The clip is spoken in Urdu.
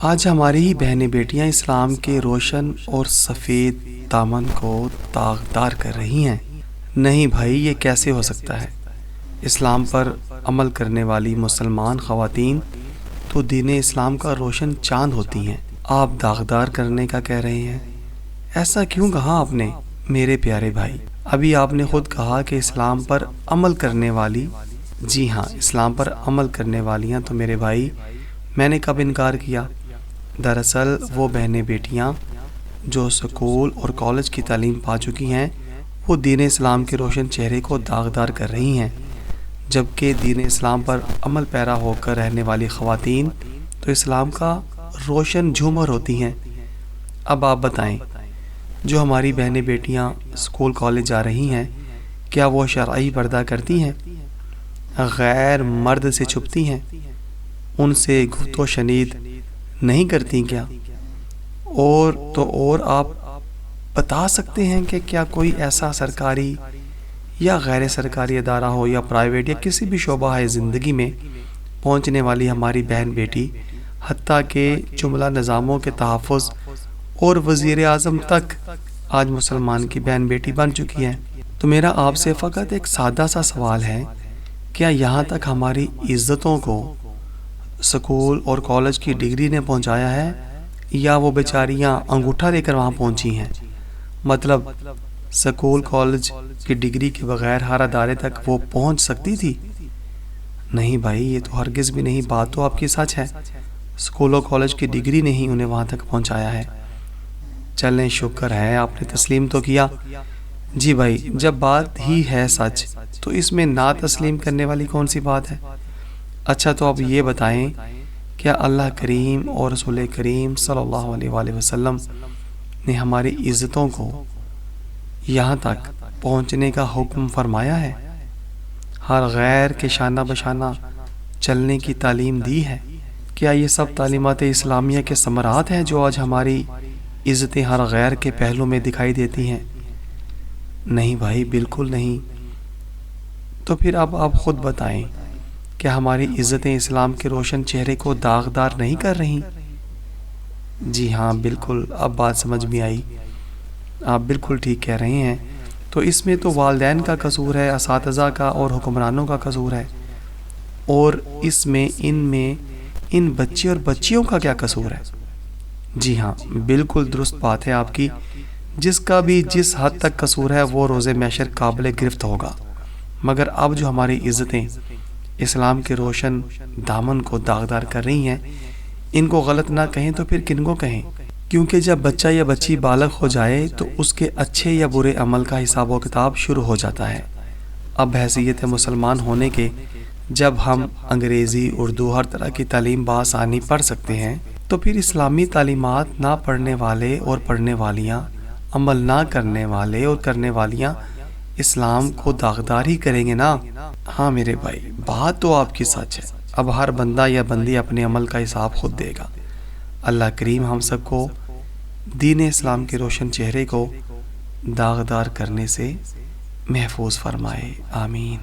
آج ہماری ہی بہنیں بیٹیاں اسلام کے روشن اور سفید دامن کو داغدار کر رہی ہیں۔ نہیں بھائی، یہ کیسے ہو سکتا ہے؟ اسلام پر عمل کرنے والی مسلمان خواتین تو دین اسلام کا روشن چاند ہوتی ہیں، آپ داغدار کرنے کا کہہ رہے ہیں؟ ایسا کیوں کہا آپ نے میرے پیارے بھائی؟ ابھی آپ نے خود کہا کہ اسلام پر عمل کرنے والی، جی ہاں، اسلام پر عمل کرنے والیاں تو میرے بھائی میں نے کب انکار کیا؟ دراصل وہ بہنیں بیٹیاں جو سکول اور کالج کی تعلیم پا چکی ہیں وہ دین اسلام کے روشن چہرے کو داغدار کر رہی ہیں، جبکہ دین اسلام پر عمل پیرا ہو کر رہنے والی خواتین تو اسلام کا روشن جھومر ہوتی ہیں۔ اب آپ بتائیں، جو ہماری بہنیں بیٹیاں سکول کالج جا رہی ہیں، کیا وہ شرعی پردہ کرتی ہیں؟ غیر مرد سے چھپتی ہیں؟ ان سے گفت و شنید نہیں کرتی کیا؟ اور آپ بتا سکتے ہیں کہ کیا کوئی ایسا سرکاری یا غیر سرکاری ادارہ ہو یا پرائیویٹ یا کسی بھی شعبہ ہے زندگی میں پہنچنے والی ہماری بہن بیٹی، حتیٰ کہ جملہ نظاموں کے تحفظ اور وزیر اعظم تک آج مسلمان کی بہن بیٹی بن چکی ہے؟ تو میرا آپ سے فقط ایک سادہ سا سوال ہے، کیا یہاں تک ہماری عزتوں کو سکول اور کالج کی ڈگری نے پہنچایا ہے، یا وہ بیچاریاں انگوٹھا لے کر وہاں پہنچی ہیں؟ مطلب سکول کالج کی ڈگری کے بغیر ہر ادارے تک وہ پہنچ سکتی تھی؟ نہیں بھائی، یہ تو ہرگز بھی نہیں، بات تو آپ کی سچ ہے، سکول اور کالج کی ڈگری نے ہی انہیں وہاں تک پہنچایا ہے۔ چلیں، شکر ہے آپ نے تسلیم تو کیا۔ جی بھائی، جب بات ہی ہے سچ تو اس میں نہ تسلیم کرنے والی کون سی بات ہے؟ اچھا، تو اب یہ بتائیں، کیا اللہ کریم اور رسول کریم صلی اللہ علیہ وآلہ وسلم نے ہماری عزتوں کو یہاں تک پہنچنے کا حکم فرمایا ہے؟ ہر غیر کے شانہ بشانہ چلنے کی تعلیم دی ہے؟ کیا یہ سب تعلیمات اسلامیہ کے ثمرات ہیں جو آج ہماری عزتیں ہر غیر کے پہلو میں دکھائی دیتی ہیں؟ نہیں بھائی، بالکل نہیں۔ تو پھر اب آپ خود بتائیں، کیا ہماری عزتیں اسلام کے روشن چہرے کو داغدار نہیں کر رہی؟ جی ہاں، بالکل، اب بات سمجھ میں آئی، آپ بالکل ٹھیک کہہ رہے ہیں۔ تو اس میں تو والدین کا قصور ہے، اساتذہ کا اور حکمرانوں کا قصور ہے، اور اس میں ان بچے اور بچیوں کا کیا قصور ہے؟ جی ہاں، بالکل درست بات ہے آپ کی، جس کا بھی جس حد تک قصور ہے وہ روز محشر قابل گرفت ہوگا۔ مگر اب جو ہماری عزتیں اسلام کے روشن دامن کو داغدار کر رہی ہیں، ان کو غلط نہ کہیں تو پھر کن کو کہیں؟ کیونکہ جب بچہ یا بچی بالغ ہو جائے تو اس کے اچھے یا برے عمل کا حساب و کتاب شروع ہو جاتا ہے۔ اب حیثیت مسلمان ہونے کے جب ہم انگریزی، اردو، ہر طرح کی تعلیم بآسانی پڑھ سکتے ہیں، تو پھر اسلامی تعلیمات نہ پڑھنے والے اور پڑھنے والیاں، عمل نہ کرنے والے اور کرنے والیاں اسلام کو داغدار ہی کریں گے نا۔ ہاں میرے بھائی، بات تو آپ کی سچ ہے، اب ہر بندہ یا بندی اپنے عمل کا حساب خود دے گا۔ اللہ کریم ہم سب کو دین اسلام کے روشن چہرے کو داغدار کرنے سے محفوظ فرمائے، آمین۔